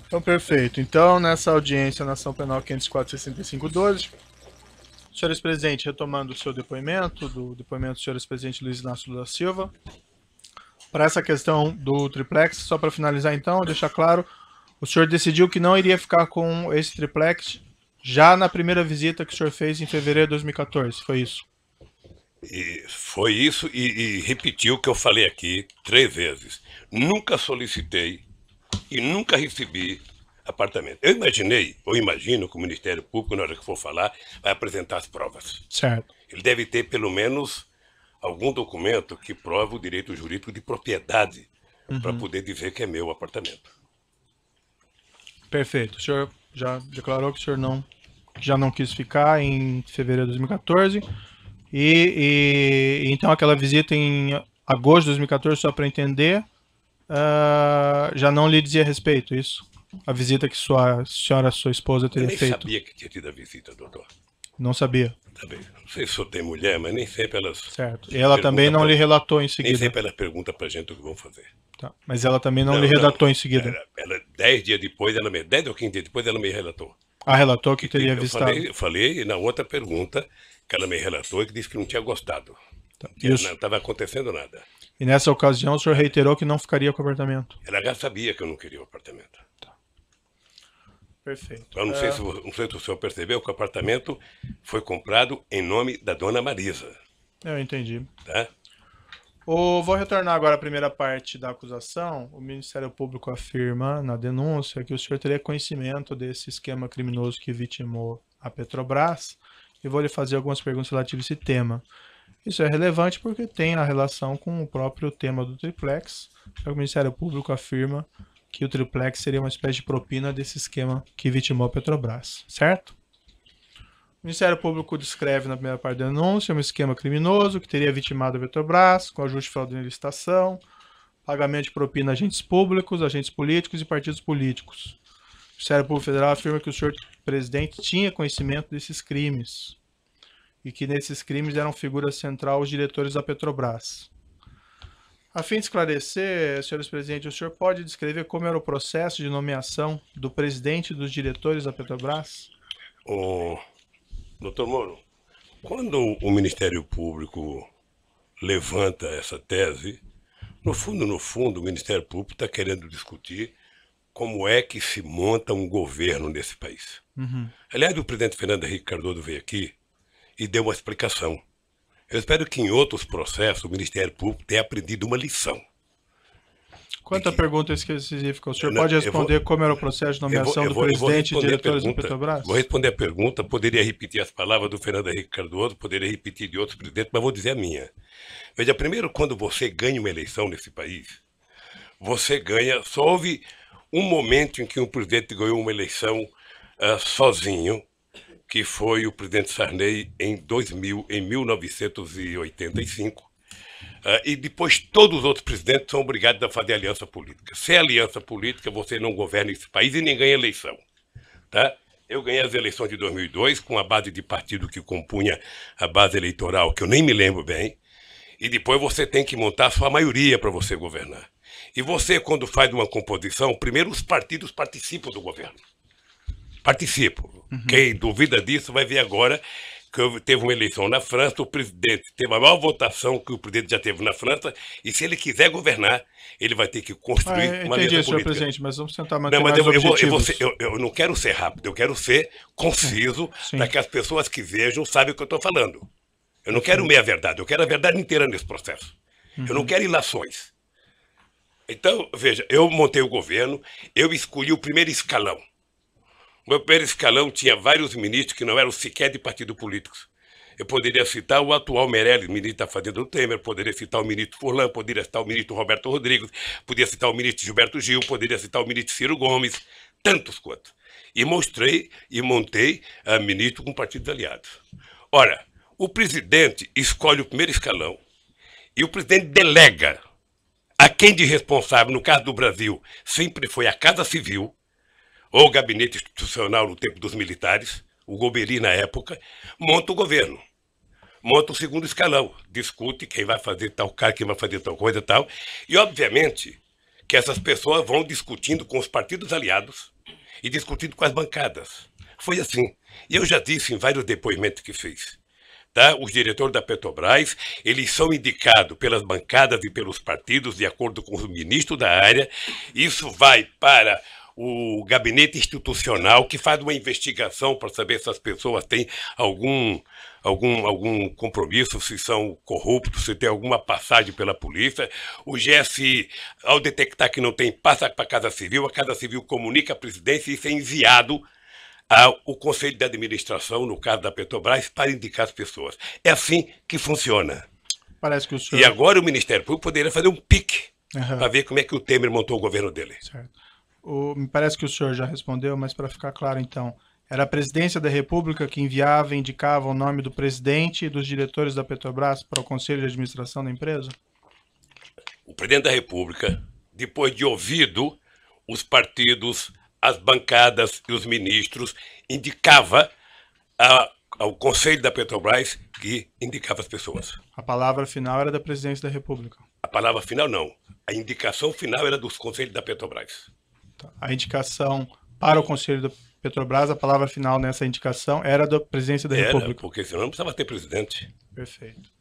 Então, perfeito. Então, nessa audiência na ação penal 504-6512, senhores presidentes, retomando o seu depoimento, do depoimento do senhores presidente Luiz Inácio Lula Silva, para essa questão do triplex, só para finalizar então, deixar claro, o senhor decidiu que não iria ficar com esse triplex já na primeira visita que o senhor fez em fevereiro de 2014, foi isso? E foi isso e repetiu o que eu falei aqui 3 vezes. Nunca solicitei e nunca recebi apartamento. Eu imaginei, ou imagino que o Ministério Público, na hora que for falar, vai apresentar as provas. Certo. Ele deve ter pelo menos algum documento que prova o direito jurídico de propriedade para poder dizer que é meu apartamento. Perfeito. O senhor já declarou que o senhor já não quis ficar em fevereiro de 2014. Então aquela visita em agosto de 2014, só para entender, já não lhe dizia respeito, isso? A visita que sua esposa teria feito. Eu nem sabia que tinha tido a visita, doutor. Não sabia. Também. Não sei se só tem mulher, mas nem sempre elas... Certo. E ela também não lhe relatou em seguida? Nem sempre elas perguntam pra gente o que vão fazer. Tá. Mas ela também não lhe relatou em seguida? Ela 10 dias depois, 10 ou 15 dias depois, ela me relatou. Ah, relatou que teria avistado. Eu falei na outra pergunta que ela me relatou e que disse que não tinha gostado. Tá. Que não estava acontecendo nada. E nessa ocasião o senhor reiterou que não ficaria com o apartamento? Ela já sabia que eu não queria o apartamento. Tá. Perfeito. Eu não sei se o senhor percebeu que o apartamento foi comprado em nome da dona Marisa. Eu entendi. Tá? Vou retornar agora à primeira parte da acusação. O Ministério Público afirma na denúncia que o senhor teria conhecimento desse esquema criminoso que vitimou a Petrobras e vou lhe fazer algumas perguntas relativas a esse tema. Isso é relevante porque tem a relação com o próprio tema do triplex. O Ministério Público afirma que o triplex seria uma espécie de propina desse esquema que vitimou a Petrobras, certo? O Ministério Público descreve na primeira parte da denúncia um esquema criminoso que teria vitimado a Petrobras com ajuste fraudulento em licitação, pagamento de propina a agentes públicos, agentes políticos e partidos políticos. O Ministério Público Federal afirma que o senhor presidente tinha conhecimento desses crimes e que nesses crimes eram figura central os diretores da Petrobras. A fim de esclarecer, senhores presidentes, o senhor pode descrever como era o processo de nomeação do presidente e dos diretores da Petrobras? Doutor Moro, quando o Ministério Público levanta essa tese, no fundo, o Ministério Público está querendo discutir como é que se monta um governo nesse país. Aliás, o presidente Fernando Henrique Cardoso veio aqui e deu uma explicação. Eu espero que em outros processos o Ministério Público tenha aprendido uma lição. Quanta pergunta específica? O senhor pode responder como era o processo de nomeação do presidente e diretores da Petrobras? Vou responder a pergunta, poderia repetir as palavras do Fernando Henrique Cardoso, poderia repetir de outros presidentes, mas vou dizer a minha. Veja, primeiro, quando você ganha uma eleição nesse país, você ganha, só houve um momento em que um presidente ganhou uma eleição sozinho, que foi o presidente Sarney em 1985, e depois todos os outros presidentes são obrigados a fazer aliança política. Sem aliança política, você não governa esse país e nem ganha eleição. Tá? Eu ganhei as eleições de 2002 com a base de partido que compunha a base eleitoral, que eu nem me lembro bem, e depois você tem que montar a sua maioria para você governar. E você, quando faz uma composição, primeiro os partidos participam do governo. Participam. Quem duvida disso vai ver agora que teve uma eleição na França, o presidente teve a maior votação que o presidente já teve na França, e se ele quiser governar, ele vai ter que construir uma aliança política. Entendi, senhor presidente, mas vamos tentar manter mais objetivos. Eu não quero ser rápido, eu quero ser conciso, para que as pessoas que vejam saibam o que eu estou falando. Eu não quero meia verdade, eu quero a verdade inteira nesse processo. Eu não quero ilações. Então, veja, eu montei o governo, eu escolhi o primeiro escalão. O meu primeiro escalão tinha vários ministros que não eram sequer de partido políticos. Eu poderia citar o atual Meirelles, ministro da Fazenda do Temer, poderia citar o ministro Furlan, poderia citar o ministro Roberto Rodrigues, poderia citar o ministro Gilberto Gil, poderia citar o ministro Ciro Gomes, tantos quantos. E mostrei e montei a ministro com partidos aliados. Ora, o presidente escolhe o primeiro escalão e o presidente delega a quem de responsável, no caso do Brasil, sempre foi a Casa Civil, ou o gabinete institucional no tempo dos militares, o Gobeli na época, monta o governo. Monta o segundo escalão, discute quem vai fazer tal cara, quem vai fazer tal coisa e tal. E, obviamente, que essas pessoas vão discutindo com os partidos aliados e discutindo com as bancadas. Foi assim. E eu já disse em vários depoimentos que fiz. Tá? Os diretores da Petrobras, eles são indicados pelas bancadas e pelos partidos, de acordo com os ministros da área. Isso vai para o gabinete institucional, que faz uma investigação para saber se as pessoas têm algum compromisso, se são corruptos, se tem alguma passagem pela polícia. O GSI, ao detectar que não tem, passa para a Casa Civil comunica à presidência e isso é enviado ao Conselho de Administração, no caso da Petrobras, para indicar as pessoas. É assim que funciona. Parece que o senhor... E agora o Ministério Público poderia fazer um pique para ver como é que o Temer montou o governo dele. Certo. Me parece que o senhor já respondeu, mas para ficar claro então, era a Presidência da República que enviava e indicava o nome do presidente e dos diretores da Petrobras para o Conselho de Administração da empresa? O Presidente da República, depois de ouvido os partidos, as bancadas e os ministros, indicava ao Conselho da Petrobras que indicava as pessoas. A palavra final era da Presidência da República? A palavra final não. A indicação final era dos Conselhos da Petrobras. A indicação para o Conselho da Petrobras, a palavra final nessa indicação era da Presidência da República. Porque senão não precisava ter presidente. Perfeito.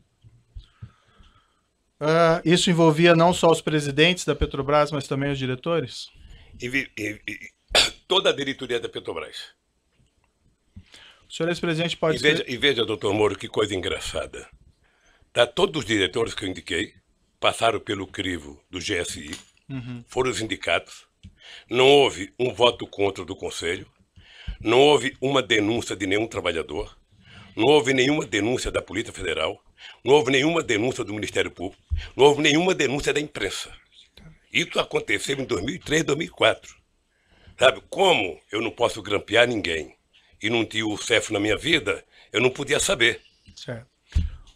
Isso envolvia não só os presidentes da Petrobras, mas também os diretores? Toda a diretoria da Petrobras. O senhor ex-presidente pode... E veja, doutor Moro, que coisa engraçada. Tá, todos os diretores que eu indiquei passaram pelo crivo do GSI, foram os indicados. Não houve um voto contra do Conselho, não houve uma denúncia de nenhum trabalhador, não houve nenhuma denúncia da Polícia Federal, não houve nenhuma denúncia do Ministério Público, não houve nenhuma denúncia da imprensa. Isso aconteceu em 2003, 2004. Sabe, como eu não posso grampear ninguém e não tinha o CEF na minha vida, eu não podia saber. Certo.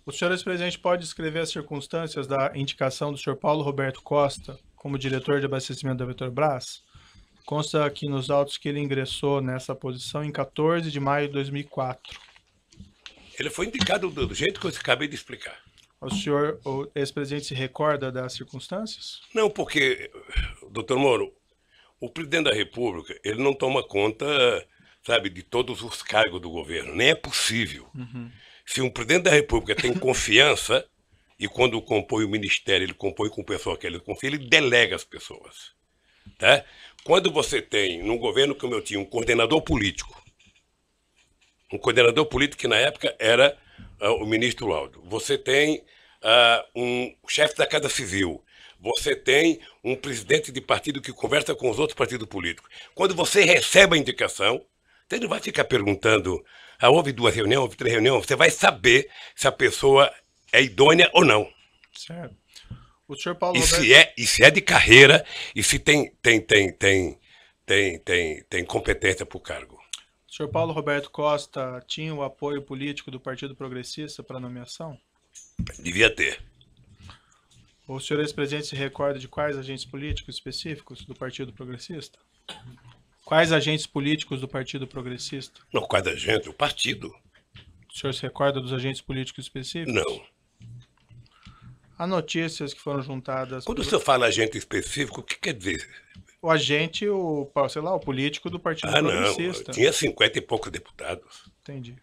O senhor ex-presidente pode descrever as circunstâncias da indicação do senhor Paulo Roberto Costa como diretor de abastecimento da Petrobras? Consta aqui nos autos que ele ingressou nessa posição em 14 de maio de 2004. Ele foi indicado do jeito que eu acabei de explicar. O senhor, o ex-presidente, se recorda das circunstâncias? Não, porque, doutor Moro, o presidente da República, ele não toma conta, sabe, de todos os cargos do governo. Nem é possível. Se um presidente da República tem confiança, e quando compõe o ministério, ele compõe com o pessoal que ele confia, ele delega as pessoas. Tá? Quando você tem, num governo como eu tinha, um coordenador político que na época era o ministro Laudo, você tem um chefe da Casa Civil, você tem um presidente de partido que conversa com os outros partidos políticos. Quando você recebe a indicação, você não vai ficar perguntando, houve 2 reuniões, houve 3 reuniões, você vai saber se a pessoa é idônea ou não. Certo. O senhor Paulo e se é de carreira e se tem competência para o cargo. O senhor Paulo Roberto Costa tinha o apoio político do Partido Progressista para a nomeação? Devia ter. O senhor ex-presidente se recorda de quais agentes políticos específicos do Partido Progressista? Quais agentes políticos do Partido Progressista? Não, quais agentes? O partido. O senhor se recorda dos agentes políticos específicos? Não. Há notícias que foram juntadas... Quando o senhor fala agente específico, o que quer dizer? O agente, sei lá, o político do Partido Progressista. Não, tinha 50 e poucos deputados. Entendi.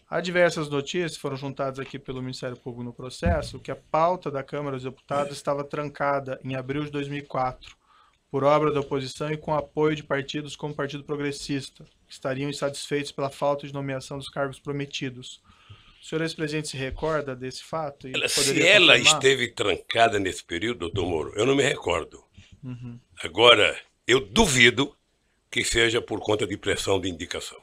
Há diversas notícias que foram juntadas aqui pelo Ministério Público no processo, que a pauta da Câmara dos Deputados estava trancada em abril de 2004, por obra da oposição e com apoio de partidos como o Partido Progressista, que estariam insatisfeitos pela falta de nomeação dos cargos prometidos. O senhor ex-presidente se recorda desse fato? Se ela esteve trancada nesse período, doutor Moro, eu não me recordo. Agora, eu duvido que seja por conta de pressão de indicação.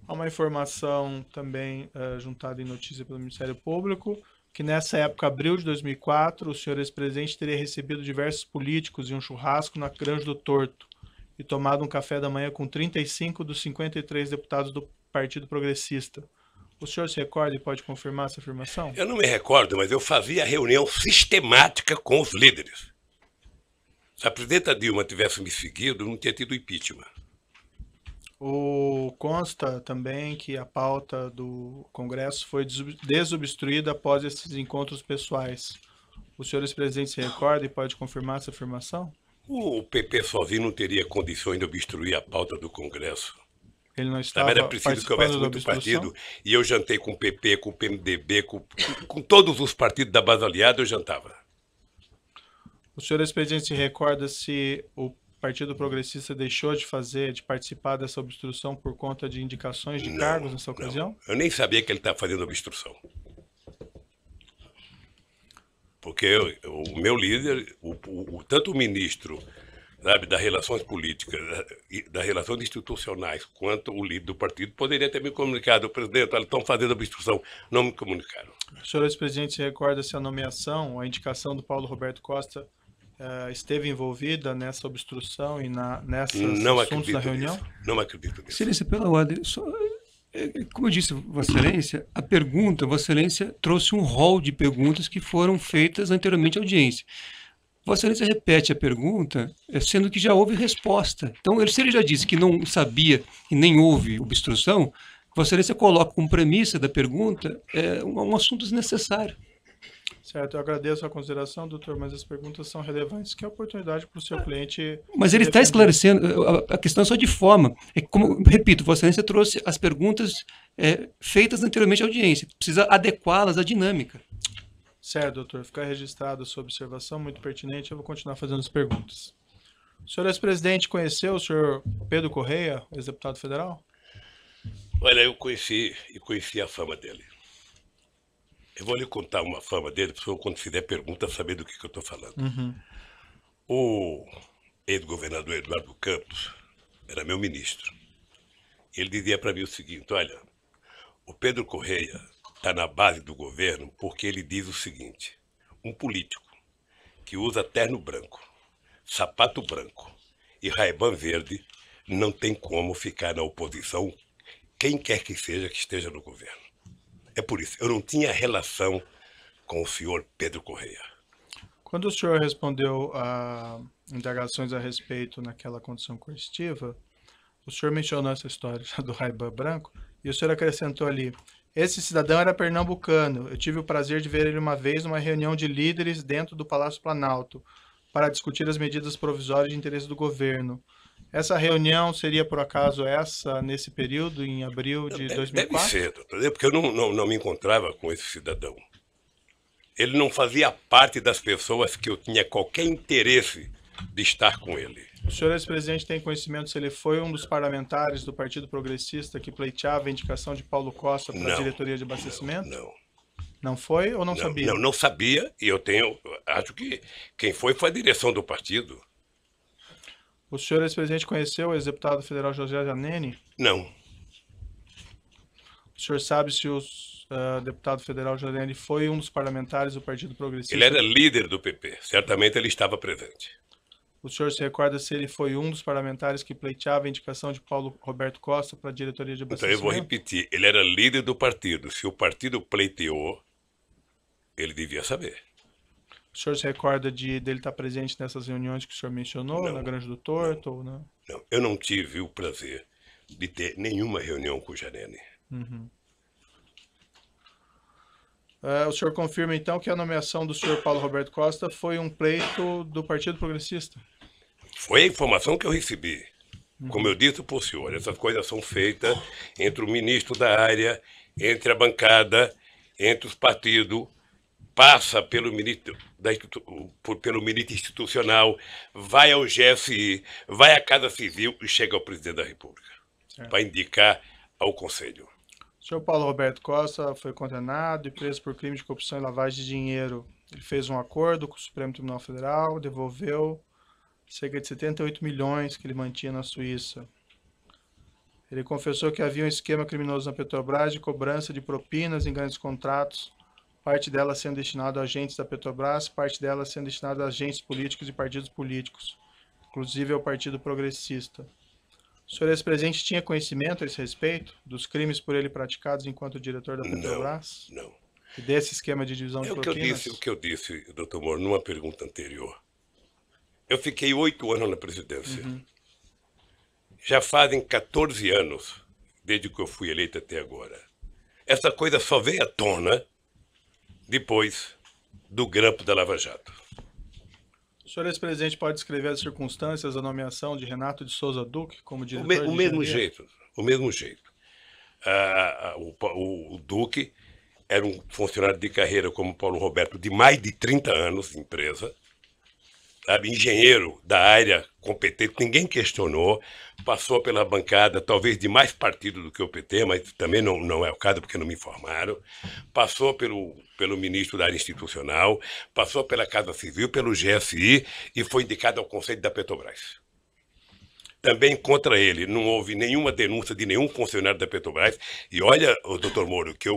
Há uma informação também juntada em notícia pelo Ministério Público, que nessa época, abril de 2004, o senhor ex-presidente teria recebido diversos políticos em um churrasco na Granja do Torto e tomado um café da manhã com 35 dos 53 deputados do Partido Progressista. O senhor se recorda e pode confirmar essa afirmação? Eu não me recordo, mas eu fazia reunião sistemática com os líderes. Se a presidenta Dilma tivesse me seguido, não tinha tido impeachment. Consta também que a pauta do Congresso foi desobstruída após esses encontros pessoais. O senhor ex-presidente se recorda e pode confirmar essa afirmação? O PP sozinho não teria condições de obstruir a pauta do Congresso. Ele não Sabe, estava era preciso que houvesse participando da muito obstrução? partido. E eu jantei com o PP, com o PMDB, com todos os partidos da base aliada, eu jantava. O senhor ex-presidente se recorda se o Partido Progressista deixou de participar dessa obstrução por conta de indicações de cargos nessa ocasião? Não. Eu nem sabia que ele estava fazendo obstrução. Porque o meu líder, tanto o ministro, sabe, das relações políticas, das relações institucionais, quanto o líder do partido, poderia ter me comunicado: presidente, eles estão fazendo obstrução. Não me comunicaram. O senhor ex-presidente se recorda se a nomeação, a indicação do Paulo Roberto Costa esteve envolvida nessa obstrução e nessas assuntos da reunião? Não acredito nisso. Excelência, pela ordem, como eu disse, Vossa Excelência, Vossa Excelência trouxe um rol de perguntas que foram feitas anteriormente à audiência. Vossa Excelência repete a pergunta, sendo que já houve resposta. Então, se ele já disse que não sabia e nem houve obstrução, Vossa Excelência coloca como premissa da pergunta um assunto desnecessário. Certo, eu agradeço a consideração, doutor, mas as perguntas são relevantes, que é a oportunidade para o seu cliente... Mas ele está esclarecendo, a questão é só de forma. Repito, Vossa Excelência trouxe as perguntas feitas anteriormente à audiência, precisa adequá-las à dinâmica. Certo, doutor, fica registrada a sua observação, muito pertinente, eu vou continuar fazendo as perguntas. O senhor ex-presidente conheceu o senhor Pedro Correia, ex-deputado federal? Olha, eu conheci a fama dele. Eu vou lhe contar uma fama dele, para o senhor, quando fizer pergunta, saber do que eu estou falando. Uhum. O ex-governador Eduardo Campos era meu ministro. Ele dizia para mim o seguinte: olha, o Pedro Correia está na base do governo porque ele diz o seguinte: um político que usa terno branco, sapato branco e Ray-Ban verde não tem como ficar na oposição, quem quer que seja que esteja no governo. É por isso, eu não tinha relação com o senhor Pedro Correia. Quando o senhor respondeu a indagações a respeito naquela condição coercitiva, o senhor mencionou essa história do Ray-Ban branco e o senhor acrescentou ali: esse cidadão era pernambucano, eu tive o prazer de ver ele uma vez numa reunião de líderes dentro do Palácio Planalto para discutir as medidas provisórias de interesse do governo. Essa reunião seria, por acaso, nesse período, em abril de 2004? Deve ser, doutor, porque eu não me encontrava com esse cidadão. Ele não fazia parte das pessoas que eu tinha qualquer interesse de estar com ele. O senhor ex-presidente tem conhecimento se ele foi um dos parlamentares do Partido Progressista que pleiteava a indicação de Paulo Costa para a diretoria de abastecimento? Não. Não foi ou não sabia? Não sabia, e acho que quem foi a direção do partido. O senhor ex-presidente conheceu o ex-deputado federal José Zaneni? Não. O senhor sabe se o deputado federal José Zaneni foi um dos parlamentares do Partido Progressista? Ele era líder do PP, certamente ele estava presente. O senhor se recorda se ele foi um dos parlamentares que pleiteava a indicação de Paulo Roberto Costa para a diretoria de abastecimento? Então eu vou repetir, ele era líder do partido. Se o partido pleiteou, ele devia saber. O senhor se recorda dele estar presente nessas reuniões que o senhor mencionou, na Granja do Torto? Ou não? Não, eu não tive o prazer de ter nenhuma reunião com o Janene. Uhum. O senhor confirma, então, que a nomeação do senhor Paulo Roberto Costa foi um pleito do Partido Progressista? Foi a informação que eu recebi. Como eu disse para o senhor, essas coisas são feitas entre o ministro da área, entre a bancada, entre os partidos, passa pelo ministro institucional, vai ao GSI, vai à Casa Civil e chega ao presidente da República para indicar ao Conselho. O senhor Paulo Roberto Costa foi condenado e preso por crime de corrupção e lavagem de dinheiro. Ele fez um acordo com o Supremo Tribunal Federal, devolveu cerca de 78 milhões que ele mantinha na Suíça. Ele confessou que havia um esquema criminoso na Petrobras de cobrança de propinas em grandes contratos, parte dela sendo destinada a agentes da Petrobras, parte dela sendo destinada a agentes políticos e partidos políticos, inclusive ao Partido Progressista. O senhor ex-presidente tinha conhecimento a esse respeito dos crimes por ele praticados enquanto diretor da Petrobras? Não. E desse esquema de divisão de propinas? O que eu disse, doutor Moro, numa pergunta anterior. Eu fiquei 8 anos na presidência. Uhum. Já fazem 14 anos, desde que eu fui eleito até agora. Essa coisa só veio à tona depois do grampo da Lava Jato. O senhor ex-presidente pode descrever as circunstâncias da nomeação de Renato de Souza Duque como O diretor de mesmo engenharia? jeito, o mesmo jeito. O Duque era um funcionário de carreira como Paulo Roberto de mais de 30 anos de empresa, sabe? Engenheiro da área competente, ninguém questionou, passou pela bancada talvez de mais partido do que o PT, mas também não é o caso porque não me informaram, passou pelo ministro da área institucional, passou pela Casa Civil, pelo GSI e foi indicado ao Conselho da Petrobras. Também contra ele não houve nenhuma denúncia de nenhum funcionário da Petrobras. E olha, doutor Moro, que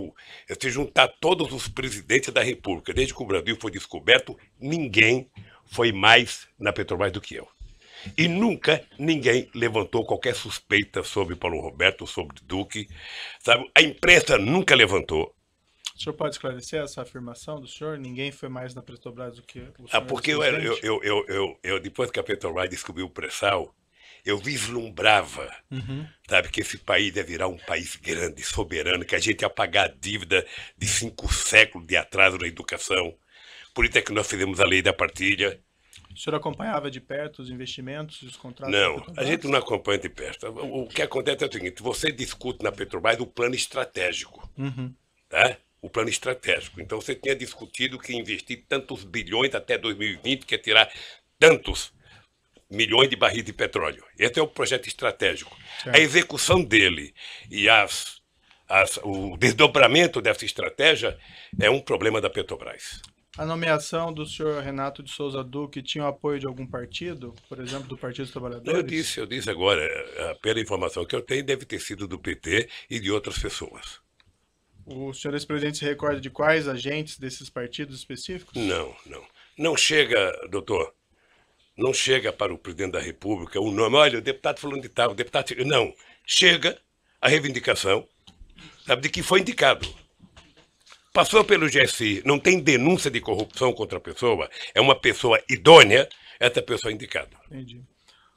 se juntar todos os presidentes da República, desde que o Brasil foi descoberto, ninguém foi mais na Petrobras do que eu. E nunca ninguém levantou qualquer suspeita sobre Paulo Roberto, sobre Duque. Sabe? A imprensa nunca levantou. O senhor pode esclarecer essa afirmação do senhor? Ninguém foi mais na Petrobras do que o senhor? Porque depois que a Petrobras descobriu o pré-sal, eu vislumbrava, sabe, que esse país ia virar um país grande, soberano, que a gente ia pagar a dívida de 5 séculos de atraso na educação. Por isso é que nós fizemos a lei da partilha. O senhor acompanhava de perto os investimentos e os contratos? Não, a gente não acompanha de perto. O que acontece é o seguinte, você discute na Petrobras o plano estratégico, tá? O plano estratégico. Então você tinha discutido que investir tantos bilhões até 2020, que é tirar tantos milhões de barris de petróleo. Esse é o projeto estratégico. Certo. A execução dele e o desdobramento dessa estratégia é um problema da Petrobras. A nomeação do senhor Renato de Souza Duque tinha o apoio de algum partido? Por exemplo, do Partido dos Trabalhadores? Eu disse agora, pela informação que eu tenho, deve ter sido do PT e de outras pessoas. O senhor ex-presidente se recorda de quais agentes desses partidos específicos? Não chega, doutor. Não chega para o presidente da República o nome, olha, o deputado falando de tal, o deputado... Não, chega a reivindicação, sabe, de que foi indicado. Passou pelo GSI, não tem denúncia de corrupção contra a pessoa, é uma pessoa idônea, essa pessoa é indicada. Entendi.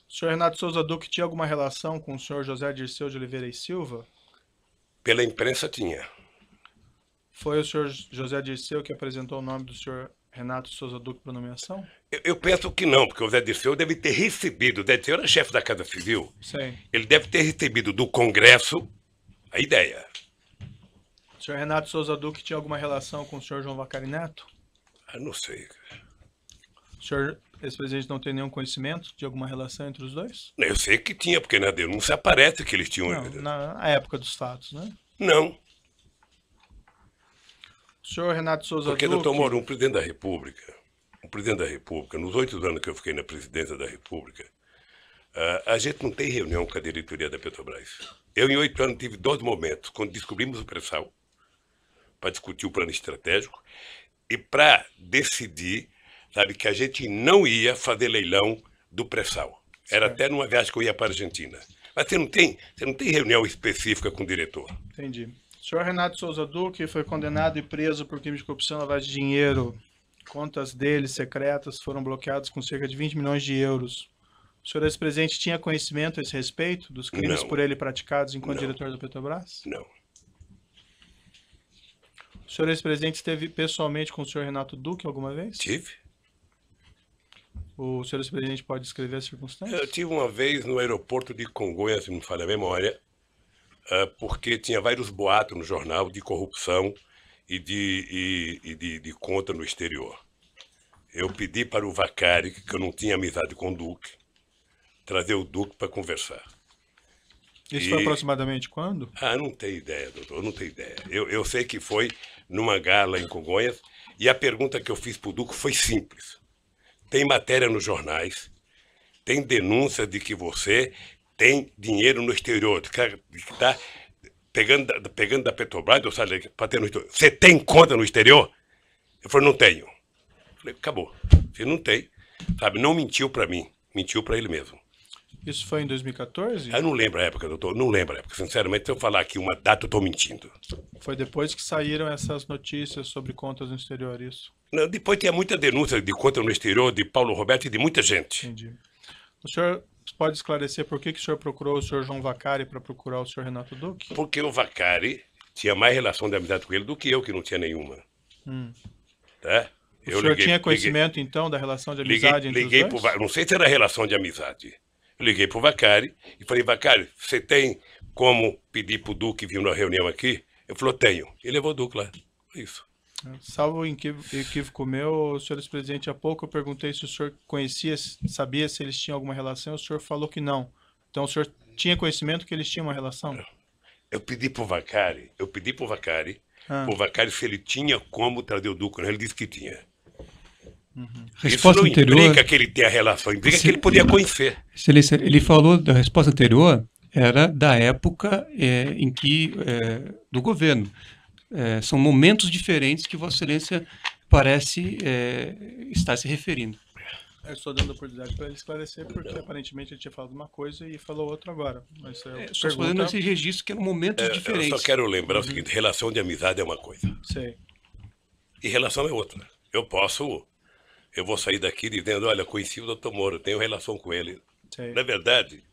O senhor Renato Souza Duque tinha alguma relação com o senhor José Dirceu de Oliveira e Silva? Pela imprensa tinha. Foi o senhor José Dirceu que apresentou o nome do senhor Renato Souza Duque para nomeação? Eu penso que não, porque o Zé Dirceu deve ter recebido, o Zé Dirceu era chefe da Casa Civil, sim, ele deve ter recebido do Congresso a ideia. O senhor Renato Souza Duque tinha alguma relação com o senhor João Vacari Neto? Não sei. O senhor ex-presidente não tem nenhum conhecimento de alguma relação entre os dois? Eu sei que tinha, porque na denúncia aparece que eles tinham... Não, na época dos fatos, né? Não. O senhor Renato Souza Porque, Duque... doutor Moro, um presidente da República, nos 8 anos que eu fiquei na presidência da República, a gente não tem reunião com a diretoria da Petrobras. Eu, em 8 anos, tive 2 momentos, quando descobrimos o pré-sal, para discutir o plano estratégico, e para decidir, sabe, que a gente não ia fazer leilão do pré-sal. Era até numa viagem que eu ia para a Argentina. Mas você não tem reunião específica com o diretor. Entendi. O senhor Renato Souza Duque foi condenado e preso por crime de corrupção e lavagem de dinheiro. Contas dele secretas foram bloqueadas com cerca de 20 milhões de euros. O senhor ex-presidente tinha conhecimento a esse respeito dos crimes por ele praticados enquanto diretor da Petrobras? Não. O senhor ex-presidente esteve pessoalmente com o senhor Renato Duque alguma vez? Tive. O senhor ex-presidente pode descrever as circunstâncias? Eu tive uma vez no aeroporto de Congonhas, se não me falha a memória, porque tinha vários boatos no jornal de corrupção e de conta no exterior. Eu pedi para o Vacari, que eu não tinha amizade com o Duque, trazer o Duque para conversar. Isso foi aproximadamente quando? Não tenho ideia, doutor, não tenho ideia. Eu sei que foi numa gala em Congonhas, e a pergunta que eu fiz para o Duque foi simples. Tem matéria nos jornais, tem denúncia de que você tem dinheiro no exterior, que está pegando da Petrobras, para ter no exterior. Você tem conta no exterior? Eu falei, não tenho. Eu falei, acabou. Você não tem, sabe, não mentiu para mim, mentiu para ele mesmo. Isso foi em 2014? Eu não lembro a época, doutor, não lembro a época. Sinceramente, se eu falar aqui uma data, eu estou mentindo. Foi depois que saíram essas notícias sobre contas no exterior, isso? Não, depois tinha muita denúncia de conta no exterior de Paulo Roberto e de muita gente. Entendi. O senhor pode esclarecer por que o senhor procurou o senhor João Vacari para procurar o senhor Renato Duque? Porque o Vacari tinha mais relação de amizade com ele do que eu, que não tinha nenhuma. Tá? O senhor tinha conhecimento, então, da relação de amizade entre os dois? Não sei se era relação de amizade. Eu liguei para o Vacari e falei, Vacari, você tem como pedir para o Duque vir na reunião aqui? Ele falou, tenho. E levou o Duque lá. Isso. Salvo equívoco meu, senhor presidente, há pouco eu perguntei se o senhor conhecia, sabia se eles tinham alguma relação, o senhor falou que não. Então o senhor tinha conhecimento que eles tinham uma relação? Eu pedi para o Vacari, se ele tinha como trazer o Duque, ele disse que tinha. Resposta Isso não anterior, implica que ele tenha relação, implica que ele podia conhecer. Excelência, ele falou da resposta anterior, era da época em que, do governo. São momentos diferentes que Vossa Excelência parece estar se referindo. Eu estou dando a oportunidade para ele esclarecer, porque aparentemente ele tinha falado uma coisa e falou outra agora. Mas só fazendo esse registro que eram momentos diferentes. Eu só quero lembrar o seguinte, relação de amizade é uma coisa. Sei. E relação é outra. Eu vou sair daqui dizendo, olha, conheci o Dr. Moro, tenho relação com ele. Sei. Na verdade,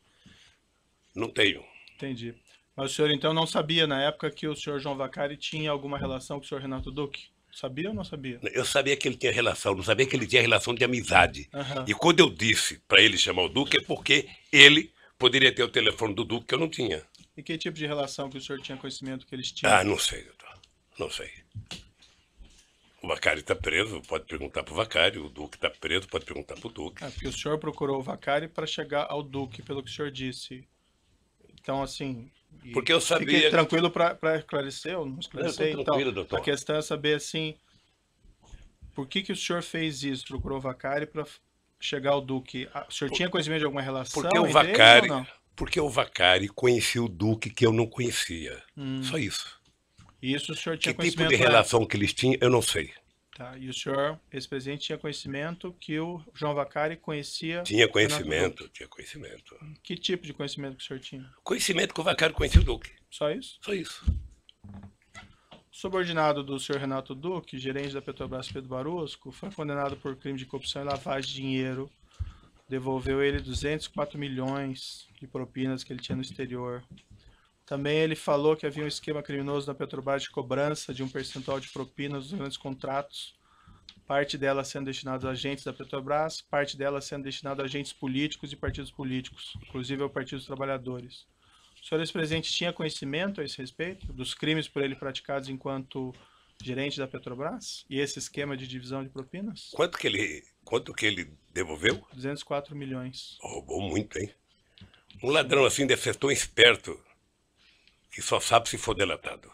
não tenho. Entendi. Mas o senhor então não sabia na época que o senhor João Vacari tinha alguma relação com o senhor Renato Duque? Sabia ou não sabia? Eu sabia que ele tinha relação, não sabia que ele tinha relação de amizade. E quando eu disse para ele chamar o Duque é porque ele poderia ter o telefone do Duque que eu não tinha. E que tipo de relação que o senhor tinha conhecimento que eles tinham? Não sei, doutor. Não sei. O Vacari está preso, pode perguntar para o Vacari. O Duque está preso, pode perguntar para o Duque. Porque o senhor procurou o Vacari para chegar ao Duque, pelo que o senhor disse. Então, assim... Porque eu sabia... Fiquei tranquilo para esclarecer, ou não esclarecer. Não, tranquilo, então, doutor. A questão é saber, assim, por que o senhor fez isso? Procurou o Vacari para chegar ao Duque? O senhor tinha conhecimento de alguma relação porque o Vacari, porque o Vacari conhecia o Duque que eu não conhecia. Só isso. E isso o senhor tinha que conhecimento? Que tipo de relação que eles tinham, eu não sei. Tá, e o senhor, ex-presidente, tinha conhecimento que o João Vacari conhecia... Tinha conhecimento. Que tipo de conhecimento que o senhor tinha? Conhecimento que o Vacari conhecia o Duque. Só isso? Só isso. Subordinado do senhor Renato Duque, gerente da Petrobras Pedro Barusco, foi condenado por crime de corrupção e lavagem de dinheiro. Devolveu ele 204 milhões de propinas que ele tinha no exterior. Também ele falou que havia um esquema criminoso na Petrobras de cobrança de um percentual de propinas dos grandes contratos, parte dela sendo destinada a agentes da Petrobras, parte dela sendo destinada a agentes políticos e partidos políticos, inclusive ao Partido dos Trabalhadores. O senhor ex-presidente tinha conhecimento a esse respeito dos crimes por ele praticados enquanto gerente da Petrobras e esse esquema de divisão de propinas? Quanto que ele devolveu? 204 milhões. Roubou muito, hein? Um ladrão assim deve ser tão esperto que só sabe se for delatado.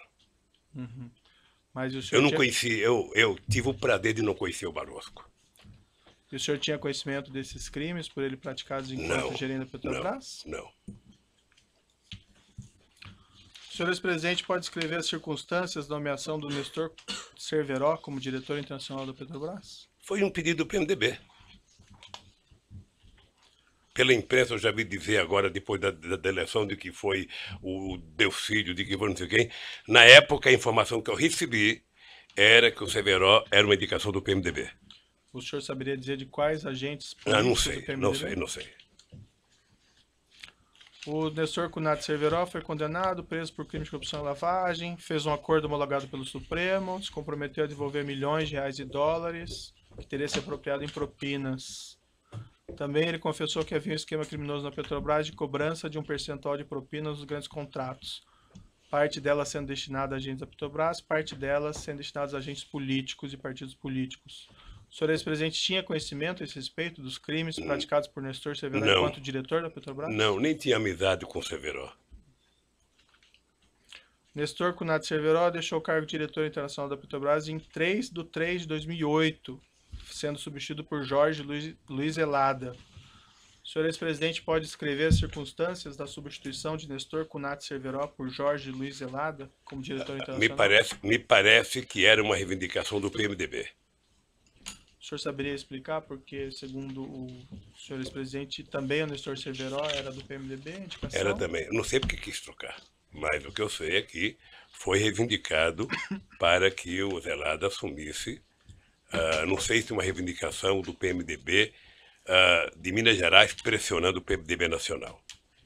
Mas o senhor eu não conheci, eu tive o prazer de não conhecer o Barosco. E o senhor tinha conhecimento desses crimes por ele praticados enquanto gerente da Petrobras? Não. O senhor ex-presidente pode descrever as circunstâncias da nomeação do Nestor Cerveró como diretor internacional da Petrobras? Foi um pedido do PMDB. Pela imprensa eu já vi dizer agora, depois da eleição, de que foi o Delcídio, de que foi não sei quem. Na época, a informação que eu recebi era que o Cerveró era uma indicação do PMDB. O senhor saberia dizer de quais agentes políticos do PMDB? Não sei. O Nestor Cunati Cerveró foi condenado, preso por crime de corrupção e lavagem, fez um acordo homologado pelo Supremo, se comprometeu a devolver milhões de reais e dólares, que teria se apropriado em propinas. Também ele confessou que havia um esquema criminoso na Petrobras de cobrança de um percentual de propinas nos grandes contratos. Parte dela sendo destinada a agentes da Petrobras, parte dela sendo destinada a agentes políticos e partidos políticos. O senhor ex-presidente tinha conhecimento a esse respeito dos crimes praticados por Nestor Cerveró enquanto diretor da Petrobras? Não, nem tinha amizade com o Cerveró. Nestor Cunati Cerveró deixou o cargo de diretor internacional da Petrobras em 3/3/2008. Sendo substituído por Jorge Luiz Elada. O senhor ex-presidente pode descrever as circunstâncias da substituição de Nestor Cunati Cerveró por Jorge Luiz Elada como diretor internacional? Me parece que era uma reivindicação do PMDB. O senhor saberia explicar porque, segundo o senhor ex-presidente, também o Nestor Cerveró era do PMDB? Indicação? Era também. Eu não sei porque quis trocar, mas o que eu sei é que foi reivindicado para que o Zelada assumisse. Não sei se uma reivindicação do PMDB de Minas Gerais pressionando o PMDB nacional.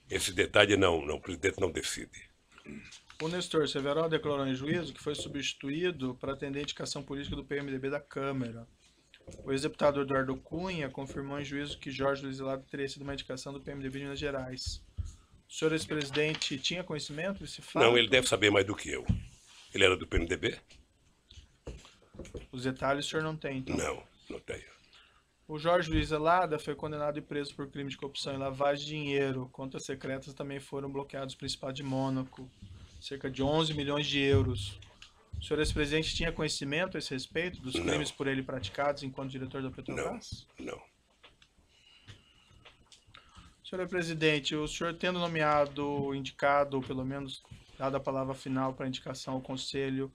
Esse detalhe o presidente não decide. O Nestor Cerveró declarou em juízo que foi substituído para atender a indicação política do PMDB da Câmara. O ex-deputado Eduardo Cunha confirmou em juízo que Jorge Luiz Zelada teria sido uma indicação do PMDB de Minas Gerais. O senhor ex-presidente tinha conhecimento desse fato? Não, ele deve saber mais do que eu. Ele era do PMDB? Os detalhes o senhor não tem, então? Não tenho. O Jorge Luiz Zelada foi condenado e preso por crime de corrupção e lavagem de dinheiro. Contas secretas também foram bloqueados no Principado de Mônaco. Cerca de 11 milhões de euros. O senhor ex-presidente tinha conhecimento a esse respeito dos crimes por ele praticados enquanto diretor da Petrobras? Não. Senhor presidente, o senhor tendo nomeado, indicado, ou pelo menos dado a palavra final para indicação ao Conselho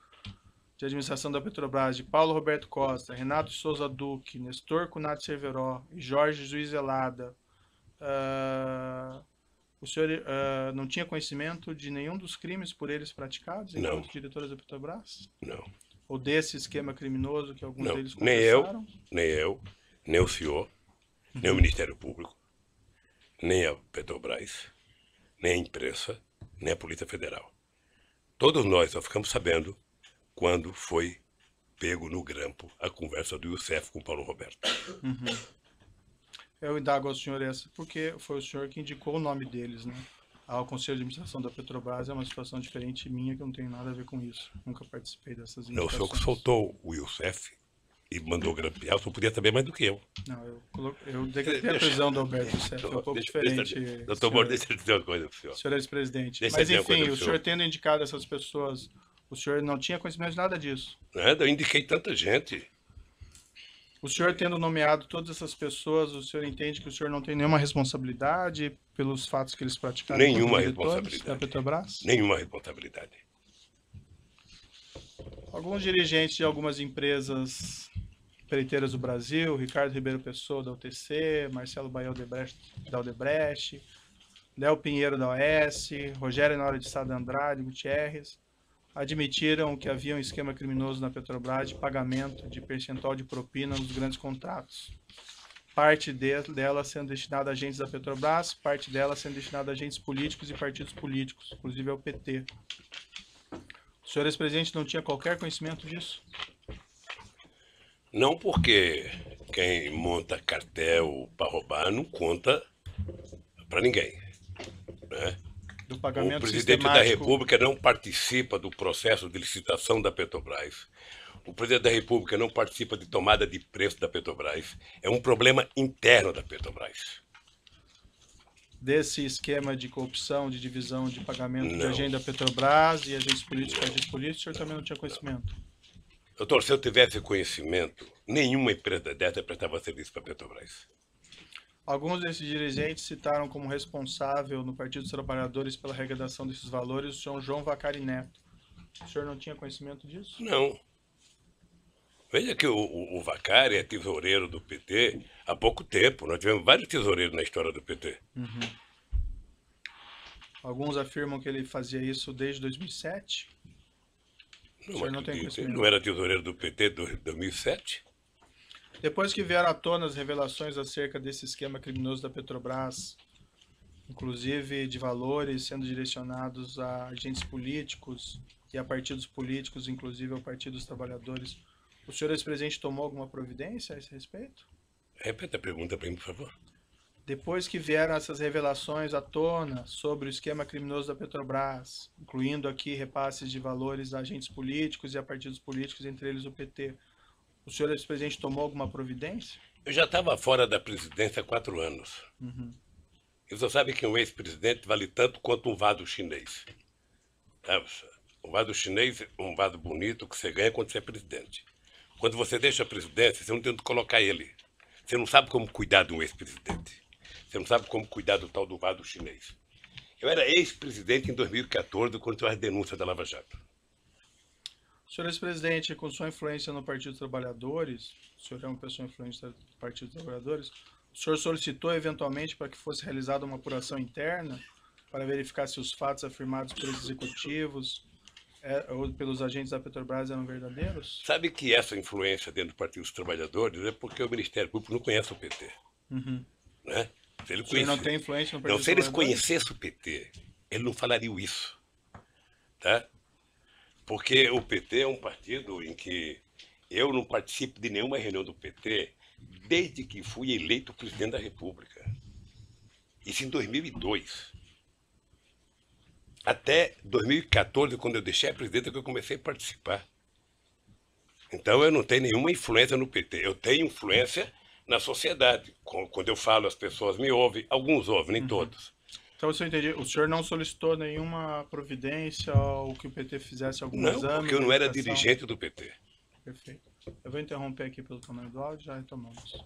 de Administração da Petrobras de Paulo Roberto Costa, Renato Souza Duque, Nestor Cunati Cerveró e Jorge Luiz Zelada, o senhor não tinha conhecimento de nenhum dos crimes por eles praticados enquanto diretores da Petrobras? Não. Ou desse esquema criminoso que alguns deles confessaram? Nem eu, nem o senhor, nem o Ministério Público, nem a Petrobras, nem a imprensa, nem a Polícia Federal. Todos nós só ficamos sabendo quando foi pego no grampo a conversa do Youssef com o Paulo Roberto. Eu indago ao senhor essa porque foi o senhor que indicou o nome deles, né? Ao Conselho de Administração da Petrobras é uma situação diferente minha, que eu não tenho nada a ver com isso. Nunca participei dessas indicações. Não, o senhor que soltou o Youssef e mandou grampear, o senhor podia saber mais do que eu. Não, eu decretei a prisão do Alberto Youssef, é um pouco diferente. Doutor Moro, deixa eu dizer uma coisa para o senhor. Senhor ex-presidente. Mas enfim, o senhor tendo indicado essas pessoas, o senhor não tinha conhecimento de nada disso? Nada, eu indiquei tanta gente. O senhor tendo nomeado todas essas pessoas, o senhor entende que o senhor não tem nenhuma responsabilidade pelos fatos que eles praticaram? Nenhuma responsabilidade. Da Petrobras? Nenhuma responsabilidade. Alguns dirigentes de algumas empresas empreiteiras do Brasil, Ricardo Ribeiro Pessoa da UTC, Marcelo Baia da Odebrecht, Léo Pinheiro da OS, Rogério Nora de Sá da Andrade Gutierrez, admitiram que havia um esquema criminoso na Petrobras de pagamento de percentual de propina nos grandes contratos. Parte dela sendo destinada a agentes da Petrobras, parte dela sendo destinada a agentes políticos e partidos políticos, inclusive ao PT. O senhor ex-presidente não tinha qualquer conhecimento disso? Não, porque quem monta cartel para roubar não conta para ninguém, né? Do pagamento o presidente da República não participa do processo de licitação da Petrobras. O presidente da República não participa de tomada de preço da Petrobras. É um problema interno da Petrobras. Desse esquema de corrupção, de divisão de pagamento de agente da Petrobras e agentes políticos, o senhor também não tinha conhecimento? Doutor, se eu tivesse conhecimento, nenhuma empresa dessa prestava serviço para a Petrobras. Alguns desses dirigentes citaram como responsável no Partido dos Trabalhadores pela arrecadação desses valores o senhor João Vacari Neto. O senhor não tinha conhecimento disso? Não. Veja que o Vacari é tesoureiro do PT há pouco tempo. Nós tivemos vários tesoureiros na história do PT. Alguns afirmam que ele fazia isso desde 2007. O senhor não tem conhecimento? Ele não era tesoureiro do PT desde 2007? Depois que vieram à tona as revelações acerca desse esquema criminoso da Petrobras, inclusive de valores sendo direcionados a agentes políticos e a partidos políticos, inclusive ao Partido dos Trabalhadores, o senhor ex-presidente tomou alguma providência a esse respeito? Repita a pergunta para mim, por favor. Depois que vieram essas revelações à tona sobre o esquema criminoso da Petrobras, incluindo aqui repasses de valores a agentes políticos e a partidos políticos, entre eles o PT, o senhor ex-presidente tomou alguma providência? Eu já estava fora da presidência há 4 anos. E você sabe que um ex-presidente vale tanto quanto um vaso chinês. Um vaso chinês é um vaso bonito que você ganha quando você é presidente. Quando você deixa a presidência, você não tem onde colocar ele. Você não sabe como cuidar de um ex-presidente. Você não sabe como cuidar do tal do vaso chinês. Eu era ex-presidente em 2014, quando teve as denúncias da Lava Jato. Senhor ex-presidente, com sua influência no Partido dos Trabalhadores, o senhor é uma pessoa influente do Partido dos Trabalhadores, o senhor solicitou eventualmente para que fosse realizada uma apuração interna para verificar se os fatos afirmados pelos executivos ou pelos agentes da Petrobras eram verdadeiros? Sabe que essa influência dentro do Partido dos Trabalhadores é porque o Ministério Público não conhece o PT. Né? Se ele não tem influência no Partido dos Trabalhadores? Se eles conhecessem o PT, ele não falaria isso. Tá? Porque o PT é um partido em que Eu não participo de nenhuma reunião do PT desde que fui eleito presidente da República. Isso em 2002. Até 2014, quando eu deixei a presidência, que eu comecei a participar. Então eu não tenho nenhuma influência no PT. Eu tenho influência na sociedade. Quando eu falo, as pessoas me ouvem. Alguns ouvem, nem todos. Então, se eu entendi, o senhor não solicitou nenhuma providência ou que o PT fizesse algum exame? Não, porque eu não era dirigente do PT. Perfeito. Eu vou interromper aqui pelo tamanho do áudio, já retomamos.